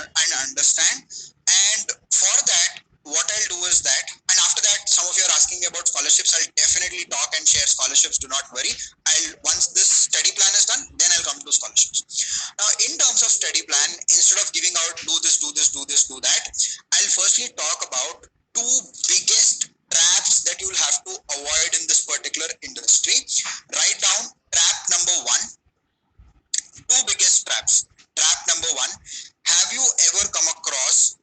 and understand. And for that, what I'll do is that, and after that, some of you are asking me about scholarships. I'll definitely talk and share scholarships. Do not worry. Once this study plan is done, then I'll come to scholarships. Now, in terms of study plan, instead of giving out do this, do this, do this, do that, I'll firstly talk about two biggest traps that you'll have to avoid in this particular industry. Write down trap number one. Two biggest traps. Trap number one. Have you ever come across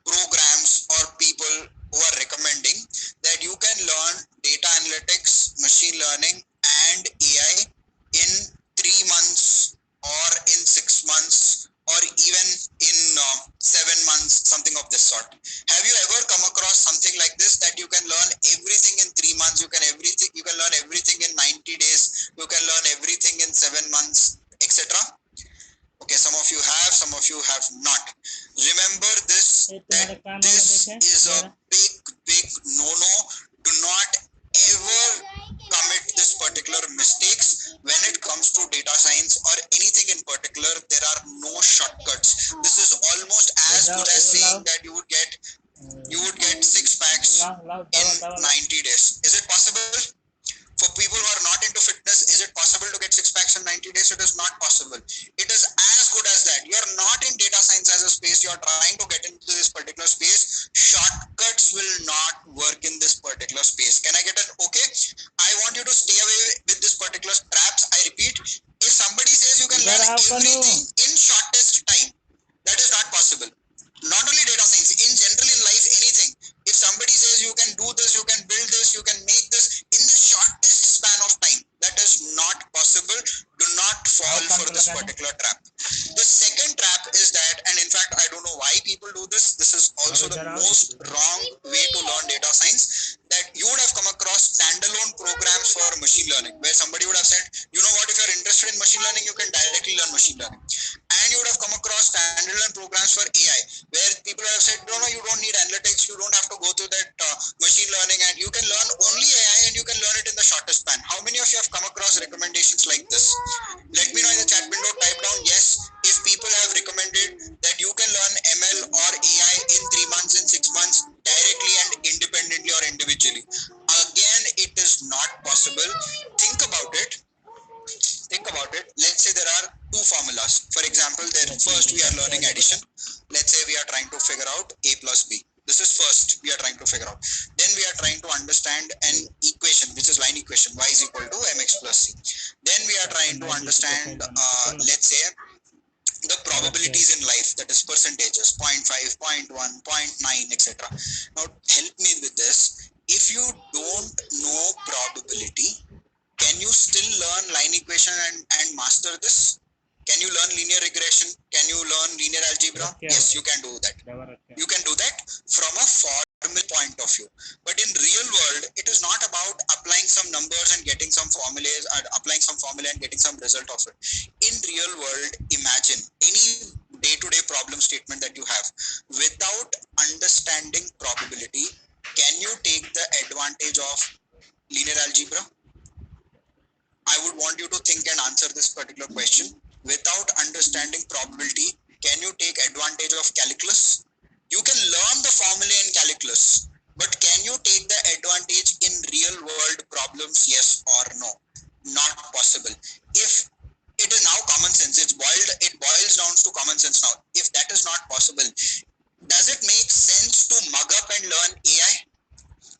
programs or people who are recommending that you can learn data analytics, machine learning, and AI in 3 months or in 6 months or even in 7 months, something of this sort? Have you ever come across something like this, that you can learn everything in 3 months, you can learn everything in 90 days, you can learn everything in 7 months, etc.? Okay, some of you have, some of you have not. Remember this, that this is a big no-no. Do not ever commit this particular mistakes when it comes to data science or anything in particular. There are no shortcuts. This is almost as good as saying that you would get 6 packs in 90 days. Is it possible? For people who are not into fitness, is it possible to get 6 packs in 90 days? It is not possible. It is as good as that. You are not in data science as a space. You are trying to get into this particular space. Shortcuts will not work in this particular space. Can I get an okay? I want you to stay away with this particular traps. I repeat, if somebody says you can learn everything in shortest time, that is not possible. Not only data science, in general in life, anything. If somebody says you can do this, you can build this, you can make this in the shortest span of time, that is not possible. Do not fall for this particular trap. The second trap is that, and in fact, I don't know why people do this. This is also the most wrong way to learn data science, that you would have come across standalone programs for machine learning, where somebody would have said, you know what, if you're interested in machine learning, you can directly learn machine learning. And you would have come across standalone programs for AI, where people have said, no, you don't need analytics, you don't have to go through that machine learning, and you can learn only AI and you can learn it in the shortest span. How many of you have come across recommendations like this? Let me know in the chat window. Type down yes if people have recommended that you can learn ML or AI in 3 months, in 6 months, directly and independently or individually. Again, it is not possible. Think about it. Let's say there are two formulas. For example, first we are learning addition. Let's say we are trying to figure out A plus B. This is first we are trying to figure out. Then we are trying to understand an equation, which is line equation, y is equal to mx plus c. Then we are trying to understand, let's say, the probabilities in life, that is percentages, 0.5, 0.1, 0.9, etc. Now help me with this. If you don't know probability, can you still learn line equation and master this? Can you learn linear regression? Can you learn linear algebra? Yes, you can do that. You can do that from a formal point of view. But in real world, it is not about applying some numbers and getting some formulas, or applying some formula and getting some result of it. In real world, imagine any day-to-day problem statement that you have. Without understanding probability, can you take the advantage of linear algebra? I would want you to think and answer this particular question. Without understanding probability, can you take advantage of calculus? You can learn the formula in calculus, but can you take the advantage in real world problems? Yes or no? Not possible. If it is now common sense, it boils down to common sense now. If that is not possible, does it make sense to mug up and learn AI?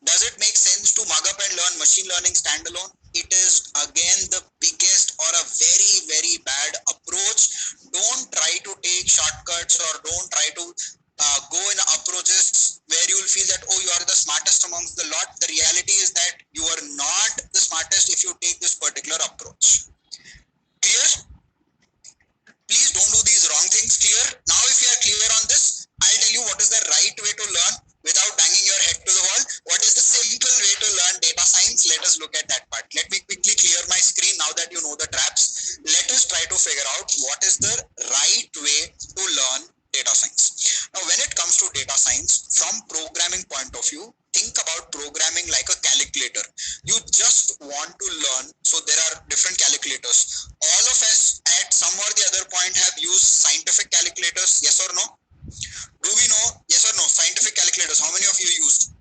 Does it make sense to mug up and learn machine learning standalone? It is again the biggest or a very, very bad approach. Don't try to take shortcuts, or don't try to go in approaches where you will feel that, oh, you are the smartest amongst the lot. The reality is that you are not the smartest if you take this particular approach. Clear? Please don't do these wrong things. Clear? Now, if you are clear on this, I'll tell you what is the right way to learn without banging your head to the wall. What is the simple way to learn data science? Let us look at that part. Let me quickly clear my screen now that you know the traps. Let us try to figure out what is the right way to learn data science. Now, when it comes to data science, from programming point of view, think about programming like a calculator. You just want to learn. So there are different calculators. All of us at some or the other point have used scientific calculators. Yes or no? Do we know? Yes or no? Scientific calculators. How many of you used?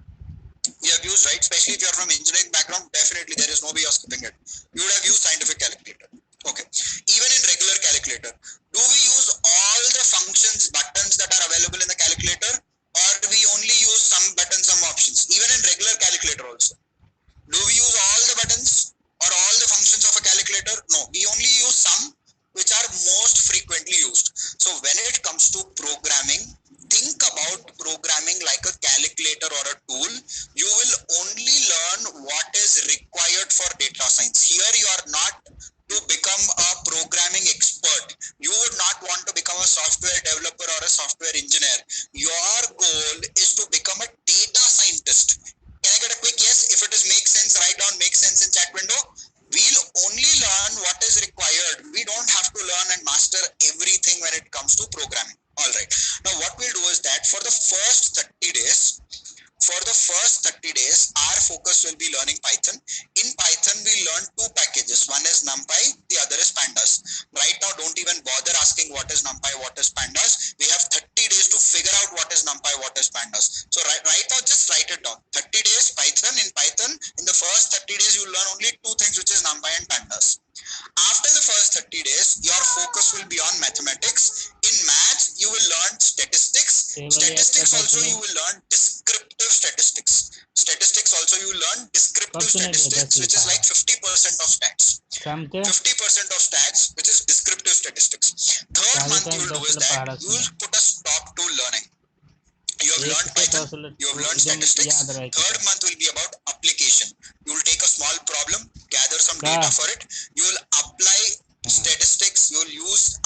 You have used, right? Especially if you are from engineering background, definitely there is no way of skipping it. You would have used scientific calculator. Okay. Even in regular calculator, do we use all the functions, buttons that are available in the calculator, or we only use some buttons, some options? Even in regular calculator also, do we use all the buttons or all the functions of a calculator? No, we only use some which are most frequently used. So when it comes to programming, think about programming like a calculator or a tool. You will only learn what is required for data science. Here you are not to become a programming expert. You would not want to become a software developer or a software engineer. Your goal is to become a data scientist. Can I get a quick yes? If it is make sense, write down make sense in chat window. We'll only learn what is required. We don't have to learn and master everything when it comes to programming. All right. Now what we'll do is that for the first 30 days, our focus will be learning Python. In Python, we learn two packages. One is NumPy, the other is Pandas. Right now, don't even bother asking what is NumPy, what is Pandas. We have 30 days to figure out what is NumPy, what is Pandas. So right now, just write it down. 30 days Python. In Python, in the first 30 days, you learn only two things, which is NumPy and Pandas. After the first 30 days, your focus will be on mathematics. In maths, you will learn statistics. Statistics also you will learn descriptive statistics. Statistics also you learn descriptive statistics, which is like 50% of stats. 50% of stats, which is descriptive statistics. Third month you will do is that you will put a stop to learning. You have learned Python, you have learned statistics. Third month will be about application. You will take a small problem, gather some data for it. You will apply statistics. You will use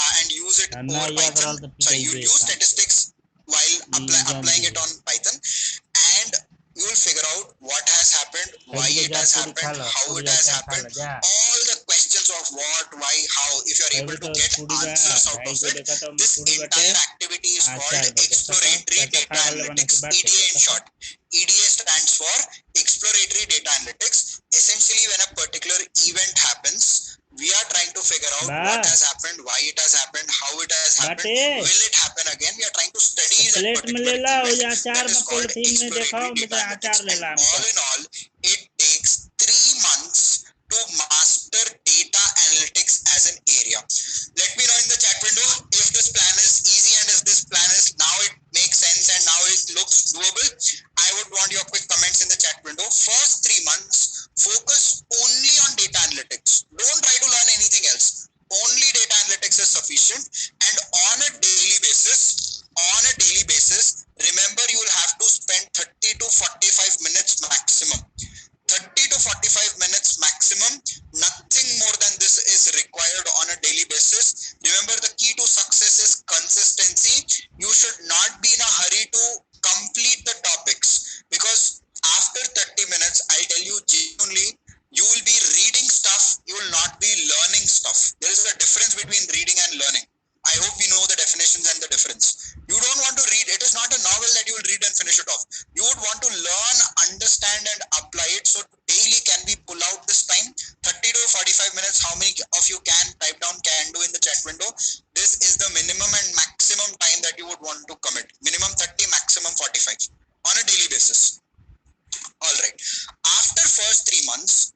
it over Python. So you will use statistics while applying it on Python, and you will figure out what has happened, why it has happened, how it has happened, all the questions of what, why, how. If you are able to get answers out of it, this entire activity is called exploratory data analytics, EDA in short. EDA stands for exploratory data analytics. Essentially, when a particular event happens, we are trying to figure out what has happened, why it has happened, how it has happened, will it happen again. We are trying to study that particular event. That is called exploratory data analytics. And all in all, it takes 3 months to master data analytics as an area. Let me know in the chat window if this plan is easy and if this plan is now it makes sense and now it looks doable. I would want your quick comments in the chat window. First 3 months, focus only on data analytics. Don't try to learn anything else. Only data analytics is sufficient. And on a daily basis, remember you will have to spend 30 to 45 minutes maximum. 30 to 45 minutes maximum. Nothing more than this is required on a daily basis. Remember, the key to success is consistency. You should not be in a hurry to complete the topics, because after 30 minutes, I tell you genuinely, you will be reading stuff, you will not be learning stuff. There is a difference between reading and learning. I hope you know the definitions and the difference. You don't want to read. It is not a novel that you will read and finish it off. You would want to learn, understand and apply it. So daily, can we pull out this time? 30 to 45 minutes. How many of you can type down can do in the chat window? This is the minimum and maximum time that you would want to commit. Minimum 30, maximum 45 on a daily basis. All right. After first 3 months,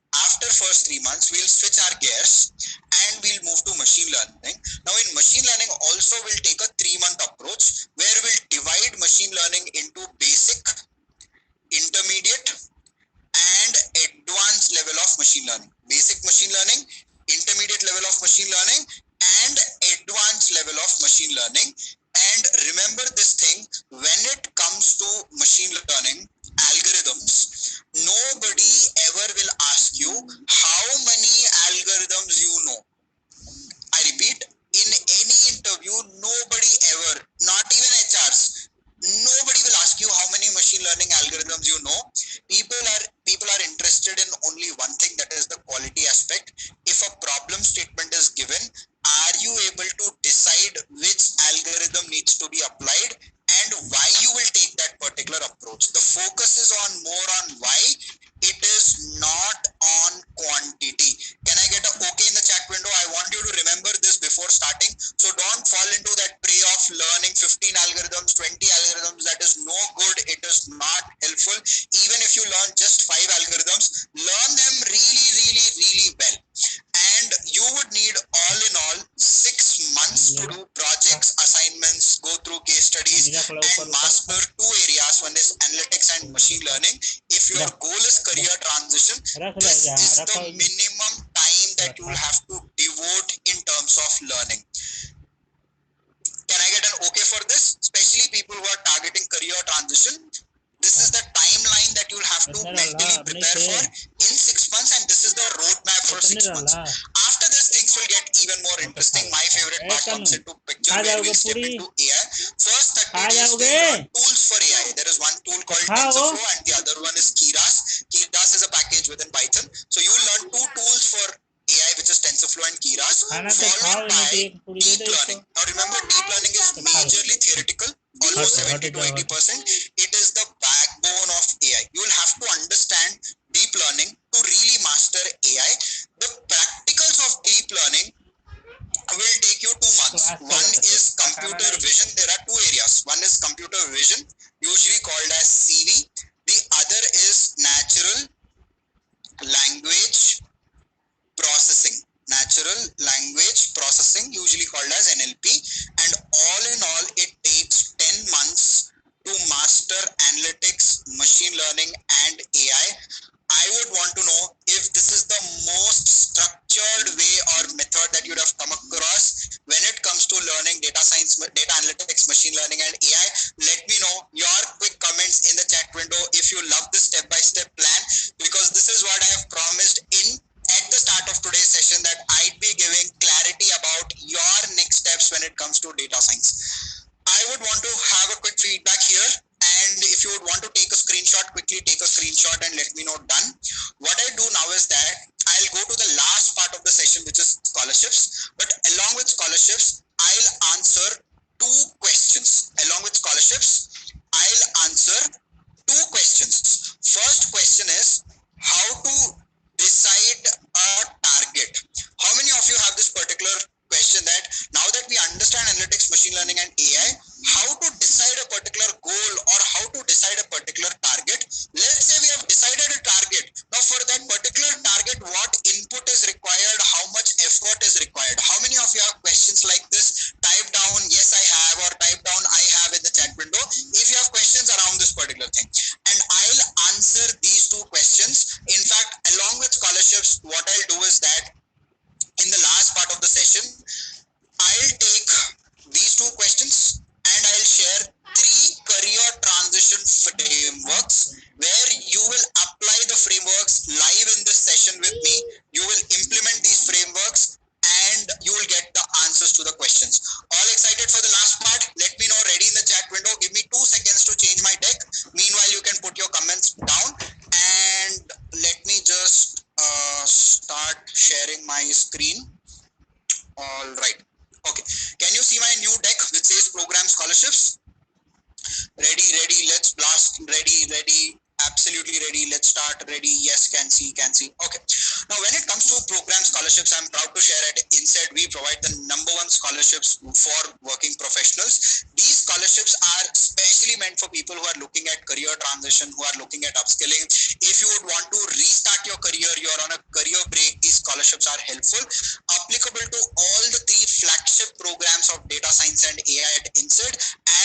we'll switch our gears and we'll move to machine learning. Now in machine learning also we'll take a 3-month approach where we'll divide machine learning into basic, intermediate and advanced level of machine learning. Basic machine learning, intermediate level of machine learning and advanced level of machine learning. And remember this thing, when it comes to machine learning algorithms, nobody ever will ask you how many algorithms you know. I repeat, in any interview, nobody ever, not even HRs, nobody will ask you how many machine learning algorithms you know. People are interested in only one thing, that is the quality aspect. If a problem statement is given, are you able to decide which algorithm needs to be applied and why you will take that particular approach? The focus is on more fall into that prey of learning 15 algorithms, 20 algorithms. That is no good. It is not helpful. Even if you learn just 5 algorithms, learn them really, really, really well. And you would need all in all 6 months to do projects, assignments, go through case studies, and master 2 areas. One is analytics and machine learning. If your goal is career transition, this is the minimum time that you will have to devote in terms of learning. Can I get an okay for this? Especially people who are targeting career transition. This is the timeline that you'll have to mentally prepare for in 6 months, and this is the roadmap for 6 months. After this, things will get even more interesting. My favorite part comes into picture where we step into AI. First 30 days, we learn tools for AI. There is one tool called TensorFlow and the other one is Keras. Keras is a package within Python. So you will learn 2 tools for AI, which is TensorFlow and Keras, followed by deep learning. Now remember, deep learning is majorly theoretical, almost 70 to 80%. It is the backbone of AI. You will have to understand deep learning to really master AI. The practicals of deep learning will take you 2 months. One is computer vision. There are 2 areas. One is computer vision, usually called as CV. The other is natural language processing. Natural language processing, usually called as NLP. And all in all, it takes 10 months to master analytics, machine learning, and AI. I would want to know if this is the most structured way or method that you'd have come across when it comes to learning data science, data analytics, machine learning, and AI. Let me know your quick comments in the chat window if you love this step-by-step plan, because this is what I have promised at the start of today's session, that I'd be giving clarity about your next steps when it comes to data science. I would want to have a quick feedback here, and if you would want to take a screenshot, quickly take a screenshot and let me know done. What I do now is that I'll go to the last part of the session, which is scholarships. But along with scholarships, I'll answer 2 questions. Along with scholarships, I'll answer 2 questions. First question is how to decide a target. How many of you have this particular question, that now that we understand analytics, machine learning, and AI, how to decide a particular goal or how to decide a particular target? Let's say we have decided a target. Now for that particular target, what input is required? How much effort is required? How many of you have questions like this? Type down yes I have, or type down I have in the chat window if you have questions around this particular thing, and I'll answer these 2 questions. In fact, along with scholarships, what I'll do is that in the last part of the session, I'll take these 2 questions and I'll share 3 career transition frameworks where you will apply the frameworks live in this session with me. You will implement these frameworks and you will get the answers to the questions. All excited for the last part? Let me know ready in the chat window. Give me 2 seconds to change my deck. Meanwhile, you can put your comments down, and let me just start sharing my screen. All right. Okay. Can you see my new deck which says program scholarships? Ready, let's blast. Ready, absolutely ready. Let's start. Ready, yes, can see. Okay. Now, when it comes to program scholarships, I'm proud to share at INSEAD, we provide the #1 scholarships for working professionals. These scholarships are specially meant for people who are looking at career transition, who are looking at upskilling. If you would want to restart your career, you're on a career break, these scholarships are helpful. Applicable to all the 3 flagship programs of data science and AI at INSEAD,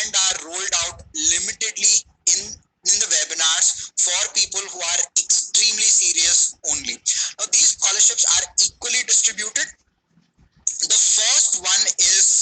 and are rolled out limitedly in the webinars for people who are extremely serious only. Now, these scholarships are equally distributed. The first one is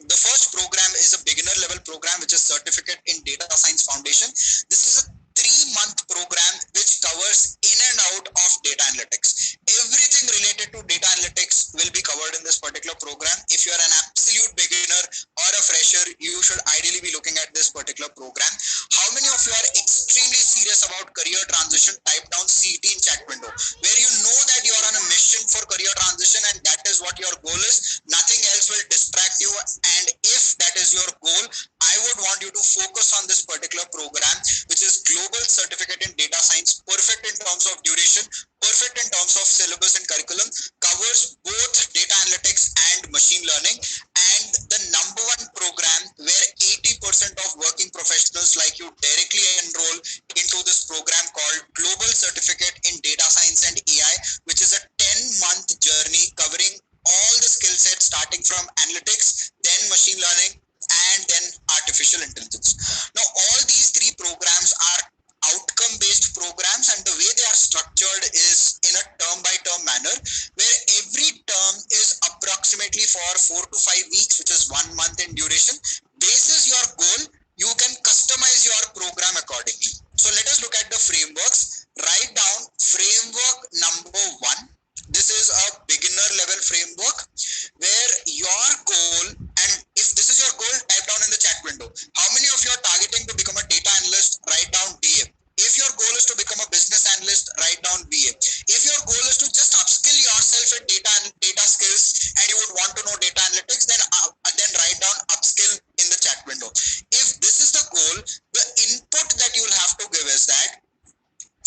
the first program is a beginner level program, which is Certificate in Data Science Foundation. This is a 3-month program which covers in and out of data analytics. Everything related to data analytics will be covered in this particular program. If you are an absolute beginner or a fresher, you should ideally be looking at this particular program. How many of you are extremely serious about career transition? Type down CT in chat window, where you know that you are on a mission for career transition and that is what your goal is. Nothing else will distract you, and if that is your goal, I would want you to focus on this particular program, which is Global Certificate in Data Science. Perfect in terms of duration, perfect in terms of syllabus and curriculum, covers both data analytics and machine learning. And the analytics, then machine learning, and then artificial intelligence. Now, all these three programs are outcome-based programs, and the way they are structured is in a term-by-term manner, where every term is approximately for 4 to 5 weeks, which is 1 month in duration. Basis your goal, you can customize your program accordingly. So let us look at the frameworks. Write down framework number 1. This is a beginner level framework where your goal, and if this is your goal, type down in the chat window. How many of you are targeting to become a data analyst? Write down DA. If your goal is to become a business analyst, write down BA. If your goal is to just upskill yourself in data skills and you would want to know data analytics, then write down upskill in the chat window. If this is the goal, the input that you will have to give is that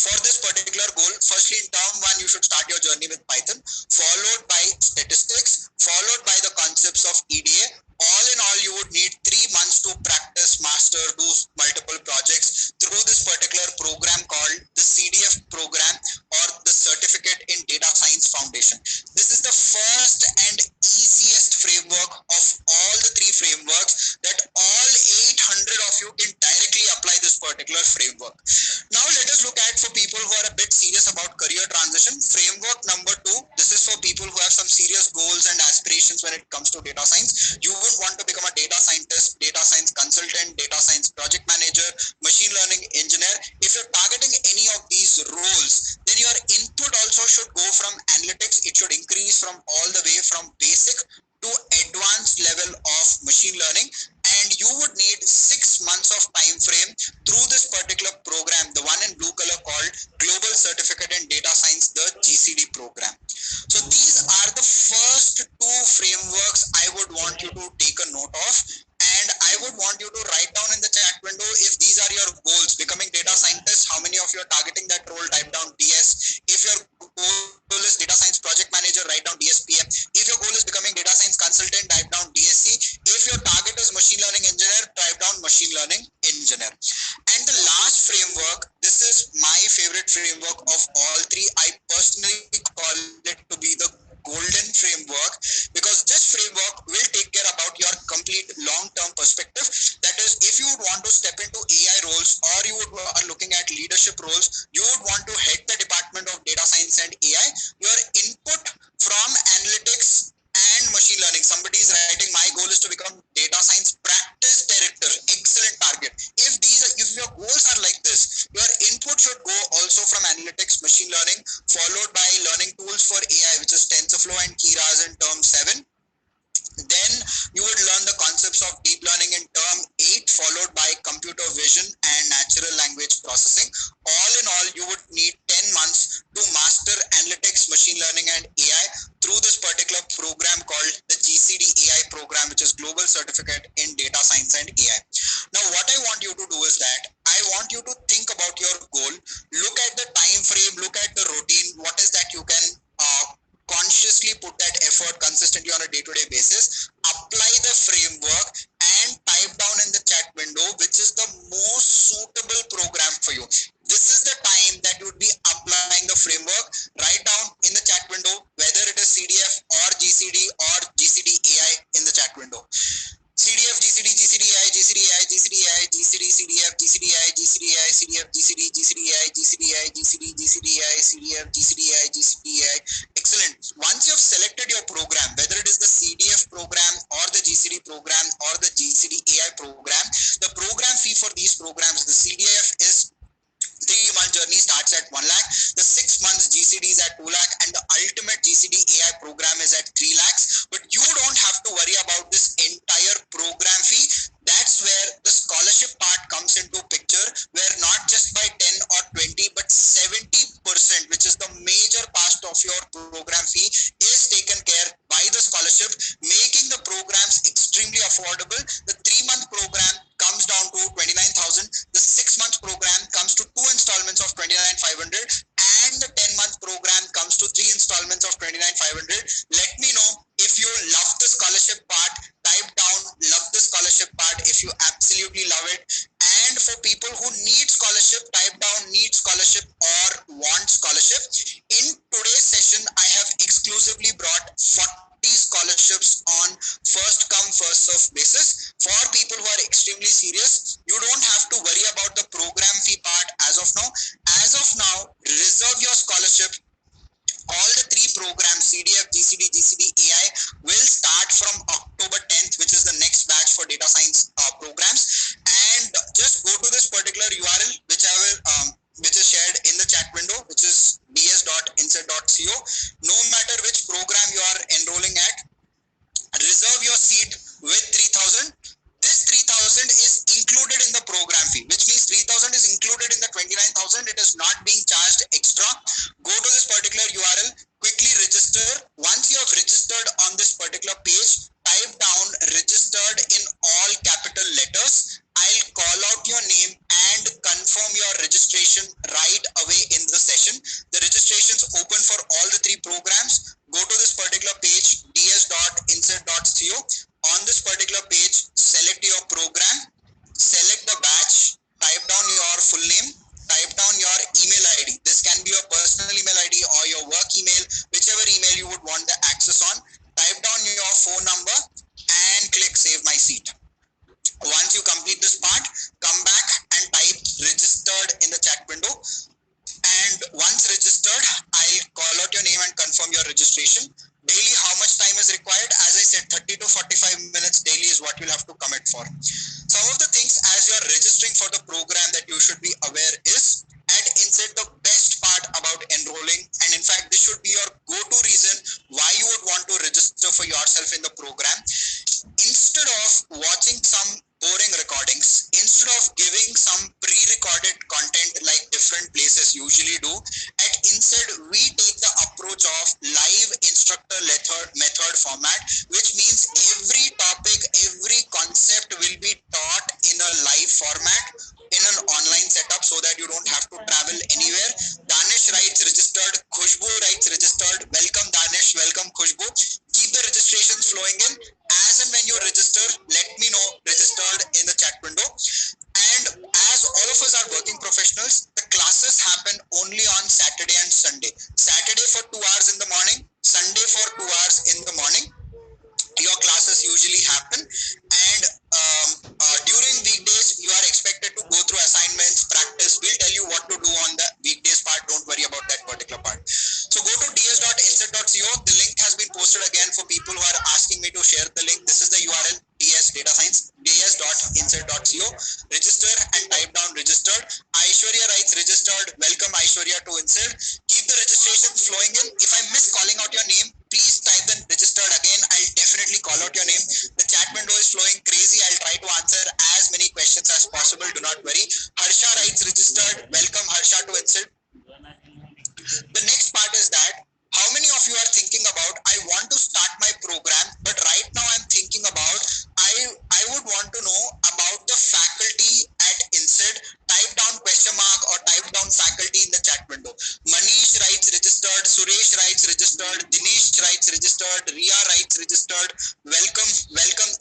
for this particular goal, firstly in term 1, you should start your journey with Python, followed by statistics, followed by the concepts of EDA. All in all, you would need 3 months to practice, master, do multiple projects through this particular program called the CDF program, or the Certificate in Data Science Foundation. This is the first and easiest framework of all the 3 frameworks that all 800 of you can directly apply this particular framework. Now let us look at, for people who are a bit serious about career transition, framework number 2. This is for people who have some serious goals and aspirations when it comes to data science. You would want to become a data scientist, data science consultant, data science project manager, machine learning engineer. If you're targeting any of these roles, then your input also should go from analytics. It should increase from all the way from basic to advanced level of machine learning, and you would need 6 months of time frame through this particular program, the one in blue color called Global Certificate in Data Science, the GCD program. So these are the first 2 frameworks I would want you to take a note of, and I would want you to write down in the chat window if these are your goals. Becoming data scientist, how many of you are targeting that role? Type down DS. If your goal is data science project manager, write down DSPM. If your goal is becoming data science consultant, type down DSC. If your target is machine learning engineer, type down machine learning engineer. And the last framework, this is my favorite framework of all 3. I personally call it to be the golden framework, because this framework will take care about your complete long-term perspective. That is, if you would want to step into AI roles, or you are looking at leadership roles, you would want to head the department of data science and AI, your input from analytics and machine learning. Somebody is writing, my goal is to become data science practice director. Excellent target. If your goals are like this, your input should go also from analytics, machine learning, followed by learning tools for AI, which is TensorFlow and Keras in term 7. Then you would learn the concepts of deep learning in term 8, followed by computer vision and natural language processing. All in all, you would need 10 months to master analytics, machine learning and AI through this particular program called the GCD AI program, which is Global Certificate in Data Science and AI. Now, what I want you to do is that I want you to think about your goal, look at the time frame, look at the routine, what is that you can consciously put that effort consistently on a day-to-day basis, apply the framework and type down in the chat window which is the most suitable program for you. This is the time that you would be applying the framework. Write down in the chat window whether it is CDF or GCD or GCD AI in the chat window. CDF, GCD, GCD AI, GCD AI, GCD AI, GCD, CDF, GCD AI, GCD AI, CDF, GCD, GCD AI, GCD AI, GCD, GCD AI, CDF, GCD AI, GCD AI. Excellent. Once you have selected your program, whether it is the CDF program or the GCD program or the GCD AI program, the program fee for these programs, the CDF is 3-month journey starts at 1 lakh, the 6 months GCD is at 2 lakh, and the ultimate GCD AI program is at 3 lakhs. But you don't have to worry about this entire program fee. That's where the scholarship part comes into picture, where not just by 10 or 20, but 70%, which is the major part of your program fee, is taken care by the scholarship, making the programs extremely affordable. The 3-month program comes down to 29,000. The 6-month program comes to 2 installments of 29,500, and the 10-month program comes to 3 installments of 29,500. Let me know if you love the scholarship part. Type down love the scholarship part if you absolutely love it. And for people who need scholarship, type down need scholarship or want scholarship. In today's session, I have exclusively brought 40 scholarships on first first serve basis. For people who are extremely serious, you don't have to worry about the program fee part as of now. As of now, reserve your scholarship. All the three programs, CDF, GCD, GCD, AI, will start from October 10th, which is the next batch for data science programs. And just go to this particular URL, which is shared in the chat window, which is ds.insert.co. No matter which program you are enrolling at, reserve your seat with 3,000. This 3,000 is included in the program fee, which means 3,000 is included in the 29,000. It is not being charged extra. Go to this particular URL, quickly register. Once you have registered on this particular page, type down registered in all capital letters. I'll call out your name and confirm your registration right away in the session. The registration is open for all the three programs. Go to this particular page, ds.insert.co. On this particular page, select your program, select the batch, type down your full name, type down your email ID. This can be your personal email ID or your work email, whichever email you would want the access on. Type down your phone number and click save my seat. Once you complete this part, come back and type registered in the chat window. And once registered, I'll call out your name and confirm your registration. Daily, how much time is required? As I said, 30 to 45 minutes daily is what you'll have to commit for. Some of the things as you're registering for the program that you should be aware is, at Insight, the best part about enrolling, and in fact, this should be your go-to reason why you would want to register for yourself in the program. Instead of watching some boring recordings, instead of giving some pre-recorded content like different places usually do, at Instead we take the approach of live instructor method format, which means every topic, every concept will be taught in a live format in an online setup so that you don't have to travel anywhere. Danish writes registered, Khushbu writes registered. Welcome Danish, welcome Khushbu. Keep the registrations flowing in. As and when you register, let me know registered in the chat window. And as all of us are working professionals, the classes happen only on Saturday and Sunday. Saturday for 2 hours in the morning, Sunday for 2 hours in the morning. Your classes usually happen, and during weekdays you are expected to go through assignments, practice. We'll tell you what to do on the weekdays part. Don't worry about that particular part. So go to ds.insert.co. The link has been posted again for people who are asking me to share the link. This is the URL, ds data science, ds.insert.co. Register and type down registered. Aishwarya writes registered. Welcome Aishwarya to Insert. Keep the registrations flowing in. If I miss calling out your name, please type in registered again. I'll definitely call out your name. The chat window is flowing crazy. I'll try to answer as many questions as possible. Do not worry. Harsha writes registered. Welcome Harsha to Insert. The next part is that how many of you are thinking about, I want to start my program, but right now I'm thinking about, I would want to know about the faculty at Insert. Type down question mark or type down faculty in the chat window. Manish writes registered, Suresh writes registered, Dinesh writes registered, Ria writes registered. Welcome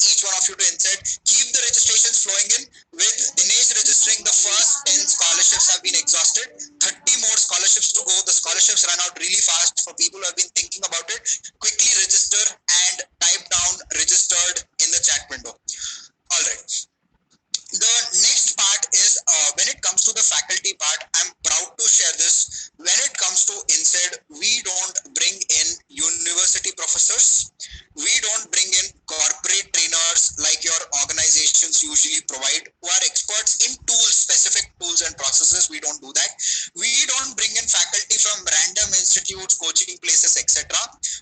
each one of you to Insert. Keep the registrations flowing in. With Dinesh registering, the first 10 scholarships have been exhausted. 30 more scholarships to go. The scholarships run out really fast. For people who have been thinking about it, quickly register and type down registered in the chat window. All right. The next part is when it comes to the faculty part, I'm proud to share this. When it comes to Insed, we don't bring in university professors. We don't bring in corporate trainers like your organizations usually provide, who are experts in tools, specific tools and processes. We don't do that. We don't bring in faculty from random institutes, coaching places, etc.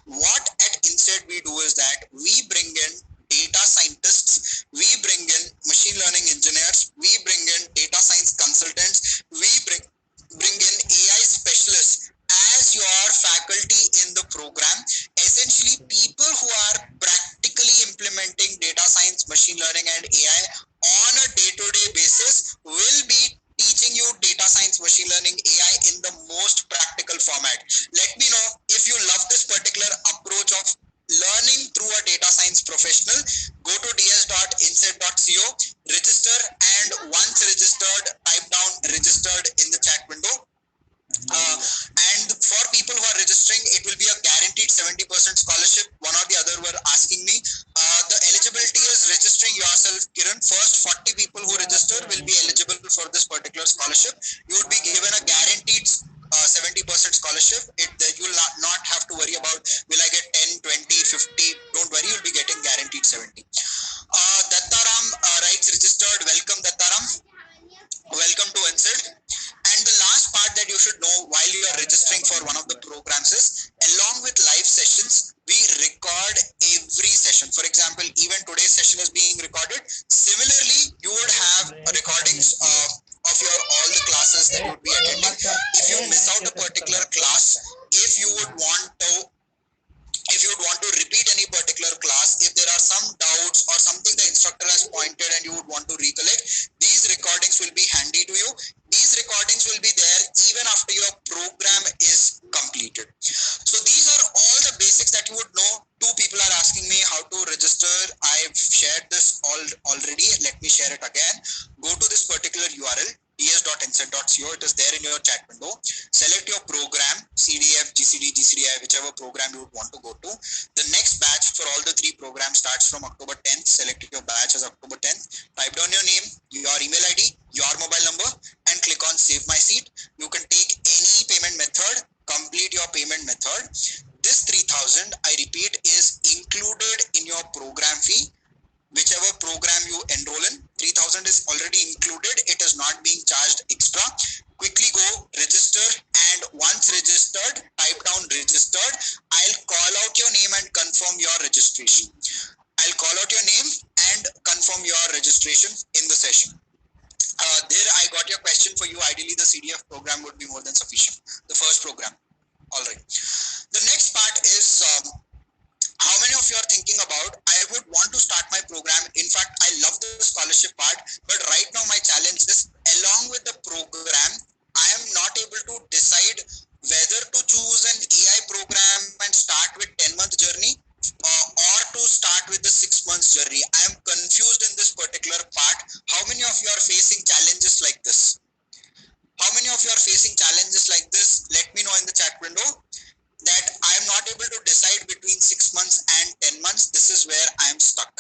What at Insed we do is that we bring in data scientists, we bring in machine learning engineers, we bring in data science consultants, we bring in AI specialists as your faculty in the program. Essentially, people who are practically implementing data science, machine learning and AI on a day-to-day basis will be teaching you data science, machine learning, AI in the most practical format. Let me know if you love this particular approach of learning through a data science professional. Go to ds.insert.co, register, and once registered, type down registered in the chat window. And for people who are registering, it will be a guaranteed 70% scholarship. One or the other were asking me. The eligibility is registering yourself, Kiran. First 40 people who register will be eligible for this particular scholarship. You would be given a guaranteed 70% scholarship. You will not have to worry about will I get 10, 20, 50. Don't worry, you'll be getting guaranteed 70. Dattaram writes registered. Welcome, Dattaram. Welcome to Insert. And the last part that you should know while you are registering for one of the programs is, along with live sessions, we record every session. For example, even today's session is being recorded. Similarly, you would have recordings of your all the classes that you would be attending. If you miss out a particular class, if you would want to repeat any particular class, if there are some doubts or something the instructor has pointed and you would want to recollect, these recordings will be handy to you. These recordings will be there even after your program is completed. So these are all the basics that you would know. Two people are asking me how to register. I've shared this already. Let me share it again. Go to this particular URL, ds.insert.co. It is there in your chat window. Select your program, CDF, GCD, GCDI, whichever program you would want to go to. The next batch for all the three programs starts from October 10th. Select your batch as October 10th. Type down your name, your email ID, your mobile number, and click on Save My Seat. You can take any payment method, complete your payment method. This 3,000, I repeat, is included in your program fee. Whichever program you enroll in, 3,000 is already included. It is not being charged extra. Quickly go register, and once registered, type down registered. I'll call out your name and confirm your registration. I'll call out your name and confirm your registration in the session. There I got your question for you. Ideally, the CDF program would be more than sufficient. The first program. All right. The next part is how many of you are thinking about, I would want to start my program. In fact, I love the scholarship part, but right now my challenge is, along with the program, I am not able to decide whether to choose an AI program and start with 10-month journey or to start with the 6 months journey. I am confused in this particular part. How many of you are facing challenges like this? How many of you are facing challenges like this? Let me know in the chat window. That I am not able to decide between 6 months and 10 months. This is where I am stuck.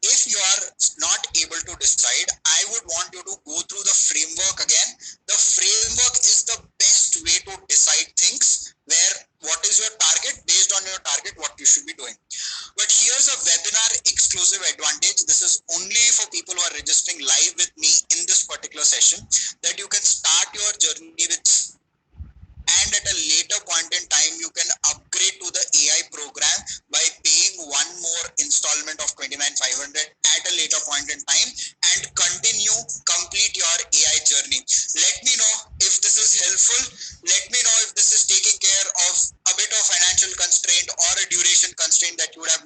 If you are not able to decide, I would want you to go through the framework again. The framework is the best way to decide things, where what is your target, based on your target, what you should be doing. But here's a webinar exclusive advantage. This is only for people who are registering live with me in this particular session, that you can start your journey with, and at a later point in time, you can upgrade to the AI program by paying one more installment of 29,500 at a later point in time, and complete your AI journey. Let me know if this is helpful. Let me know if this is taking care of a bit of financial constraint or a duration constraint that you would have